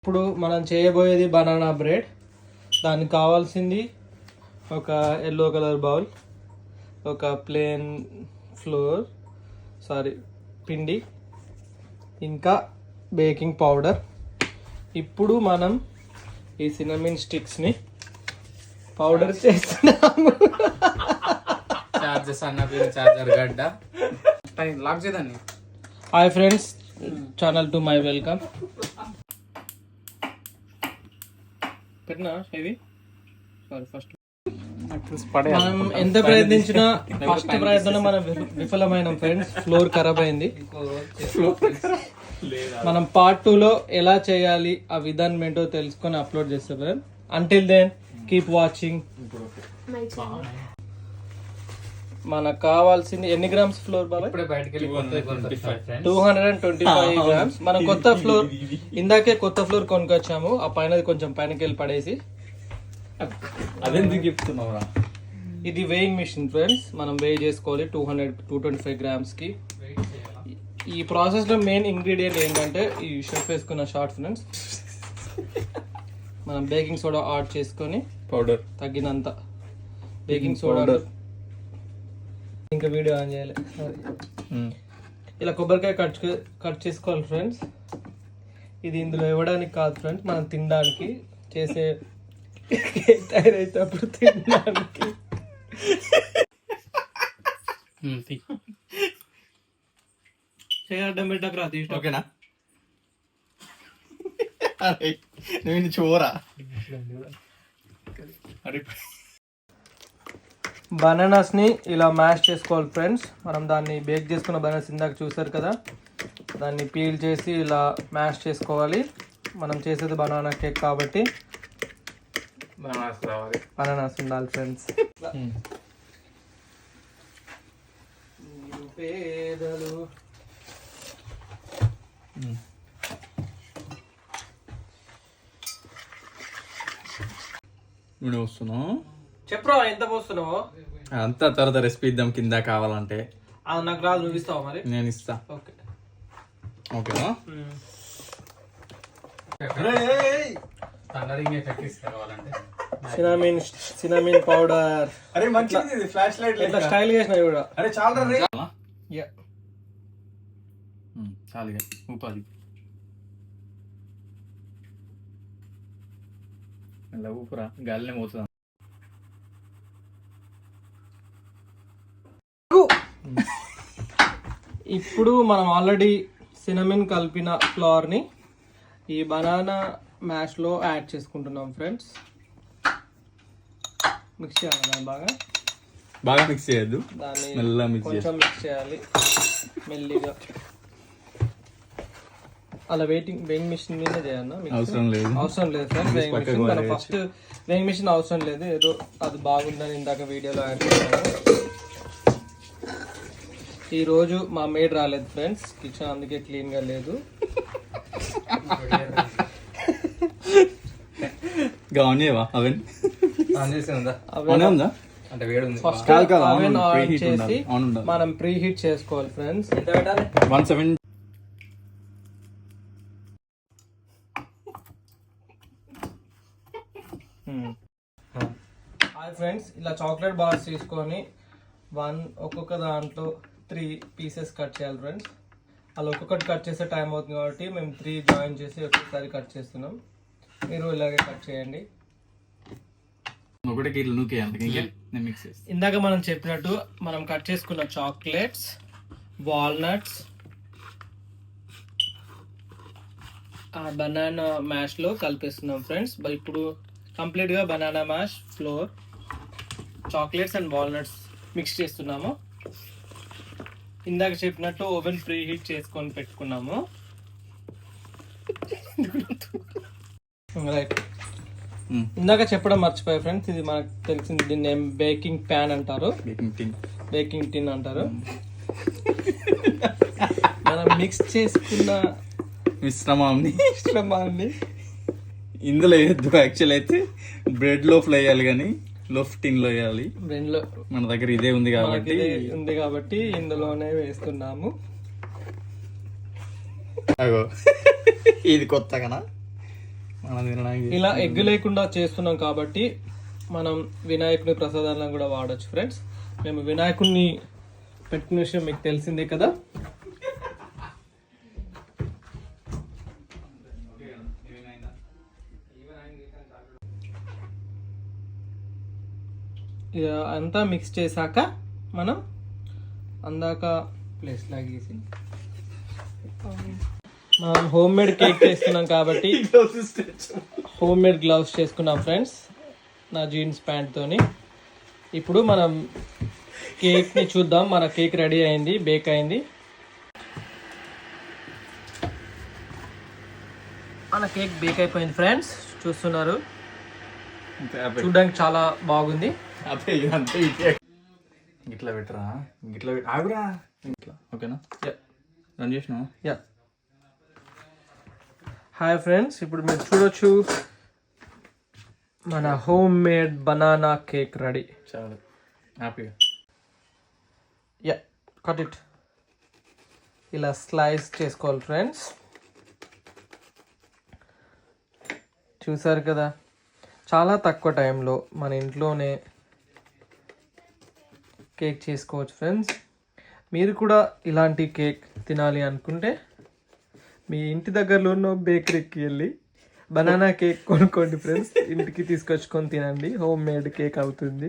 ఇప్పుడు మనం చేయబోయేది బనానా బ్రెడ్. దానికి కావాల్సింది ఒక ఎల్లో కలర్ బౌల్, ఒక ప్లేన్ పిండి, ఇంకా బేకింగ్ పౌడర్. ఇప్పుడు మనం ఈ సినమిన్ స్టిక్స్ని పౌడర్ చేస్తున్నాము. Hi friends, channel to my welcome. మనం ఎంత ప్రయత్నించినా ఫస్ట్ ప్రయత్నం మనం విఫలమైన ఫ్రెండ్స్. ఫ్లోర్ ఖరాబ్ అయింది. మనం పార్ట్ 2లో ఎలా చేయాలి ఆ విధానం ఏంటో తెలుసుకొని అప్లోడ్ చేస్తాం. Until then keep watching. మనకు కావాల్సింది ఎన్ని గ్రామ్స్ ఫ్లోర్ బాబాయ్? 225 గ్రామ్స్. మనం కొత్త ఫ్లోర్ ఇందాకే కొత్త ఫ్లోర్ కొనుకొచ్చాము. ఆ పైన కొంచెం పైనకి వెళ్ళి పడేసి అదెందుకు చెప్తున్నావురా? ఇది వెయింగ్ మిషన్ ఫ్రెండ్స్. మనం వెయి చేసుకోవాలి 225 గ్రామ్స్ కి. ఈ ప్రాసెస్ లో మెయిన్ ఇంగ్రీడియంట్ ఏంటంటే ఈ షెఫ్ వేసుకున్న షార్ట్ ఫ్రెండ్స్. మనం బేకింగ్ సోడా యాడ్ చేసుకొని పౌడర్ తగ్గినంత బేకింగ్ సోడా. ఇంకా వీడియో ఆన్ చేయాలి. ఇలా కొబ్బరికాయ కట్ చేసుకోవాలి ఫ్రెండ్స్. ఇది ఇందులో ఇవ్వడానికి కాదు ఫ్రెండ్స్, మనం తినడానికి చేసే తయారైనప్పుడు తినడానికి. చేయడం బిడ్డ ప్రతి ఓకేనా? నేను చూరా బనానాస్ ని ఇలా మ్యాష్ చేసుకోవాలి ఫ్రెండ్స్. మనం దాన్ని బేక్ చేసుకున్న బనానాస్ ఇందాక చూసారు కదా, దాన్ని పీల్ చేసి ఇలా మ్యాష్ చేసుకోవాలి. మనం చేసేది బనానా కేక్ కాబట్టి బనానాస్ ఉండాలి ఫ్రెండ్స్. పేదలు నేను వస్తున్నావు. చెప్పరా ఎంత పోస్తున్నావో? అంతా తర్వాత రెసిపీ ఇద్దాం కింద కావాలంటే. అది నాకు రాదు, నువ్వు ఇస్తావా మరి? నేను ఇస్తా. ఓకే ఓకేనా? Cinnamon powder. అరే మంచిది, ఫ్లాష్ లైట్ ఇట్లా స్టైల్ చేసిన కూడా. అరే చాలా రే. యా చాలుగా ఊపాలి. అలా ఊపురా, గాలినే పోతుంది. ఇప్పుడు మనం ఆల్రెడీ సినమిన్ కలిపిన ఫ్లవర్ ని ఈ బనానా మ్యాష్ లో యాడ్ చేసుకుంటున్నాం ఫ్రెండ్స్. మిక్స్ చేయాలి దాన్ని బాగా మిక్స్ చేయొద్దు, దాన్ని కొంచెం మిక్స్ చేయాలి మెల్లిగా. అలా వెయింగ్ మిషన్ మీద చేయాలన్నా? అవసరం లేదు ఫ్రెండ్స్. వెయింగ్ మిషన్ మనం ఫస్ట్ వెయింగ్ మిషన్ అవసరం లేదు, ఏదో అది బాగుందని ఇందాక వీడియోలో యాడ్ చేశాను. ఈ రోజు మా మేడ్ రాలేదు ఫ్రెండ్స్, కిచెన్ అందుకే క్లీన్ గా లేదు. మనం ప్రీ హీట్ చేసుకోవాలి ఫ్రెండ్స్. హాయ్ ఫ్రెండ్స్, ఇలా చాక్లెట్ బార్స్ తీసుకొని ఒక్కొక్క దాంట్లో 3 పీసెస్ కట్ చేయాలి ఫ్రెండ్స్. అలా ఒక్కొక్కటి కట్ చేసే టైం అవుతుంది కాబట్టి మేము 3 జాయిన్ చేసి ఒక్కొక్కసారి కట్ చేస్తున్నాం. మీరు ఇలాగే కట్ చేయండి. ఇందాక మనం చెప్పినట్టు మనం కట్ చేసుకున్న చాక్లెట్స్, వాల్నట్స్ ఆ బనానా మ్యాష్ లో కలిపేస్తున్నాం ఫ్రెండ్స్. ఇప్పుడు కంప్లీట్ గా banana mash, floor, chocolates and walnuts mix చేస్తున్నాము. ఇందాక చెప్పినట్టు ఓవెన్ ప్రీ హీట్ చేసుకొని పెట్టుకున్నాము. రైట్, ఇందాక చెప్పడం మర్చిపోయా ఫ్రెండ్స్, ఇది మనకు తెలిసింది. దీన్ని బేకింగ్ ప్యాన్ అంటారు, బేకింగ్ టిన్ అంటారు. మనం మిక్స్ చేసుకున్న మిశ్రమాన్ని ఇందులో వేయద్దు. యాక్చువల్ అయితే బ్రెడ్ లోఫ్ వేయాలి, కానీ లోఫ్ టిన్ లో వేయాలి. మన దగ్గర ఇదే ఉంది కాబట్టి ఇందులోనే వేస్తున్నాము. ఇది కొత్తగానా? మనం తినడానికి ఇలా ఎగ్ లేకుండా చేస్తున్నాం కాబట్టి మనం వినాయకుని ప్రసాదాలను కూడా వాడచ్చు ఫ్రెండ్స్. మేము వినాయకుడిని పెట్టుకునే విషయం మీకు తెలిసిందే కదా. అంతా మిక్స్ చేశాక మనం అందాక ప్లేస్ లాగేసి మనం హోమ్ మేడ్ కేక్ చేస్తున్నాం కాబట్టి హోమ్ మేడ్ గ్లౌస్ చేసుకున్నాం ఫ్రెండ్స్ నా జీన్స్ ప్యాంట్తోని. ఇప్పుడు మనం కేక్ని చూద్దాం. మన కేక్ రెడీ అయింది, బేక్ అయింది. మన కేక్ బేక్ అయిపోయింది ఫ్రెండ్స్, చూస్తున్నారు. చూడడానికి చాలా బాగుంది. ఇట్లా పెట్టరా, ఇట్లా ఆగురా, ఇట్లా ఓకేనా? రన్ చేసినా. యా హాయ్ ఫ్రెండ్స్, ఇప్పుడు మీరు చూడొచ్చు మన home made banana cake ready. చాలా హ్యాపీగా. Yeah cut it. ఇలా స్లైస్ చేసుకోవాలి ఫ్రెండ్స్. చూసారు కదా, చాలా తక్కువ టైంలో మన ఇంట్లోనే కేక్ చేసుకోవచ్చు ఫ్రెండ్స్. మీరు కూడా ఇలాంటి కేక్ తినాలి అనుకుంటే మీ ఇంటి దగ్గరలో ఉన్న బేకరీకి వెళ్ళి బనానా కేక్ కొనుక్కోండి ఫ్రెండ్స్. ఇంటికి తీసుకొచ్చుకొని తినండి, హోమ్ మేడ్ కేక్ అవుతుంది.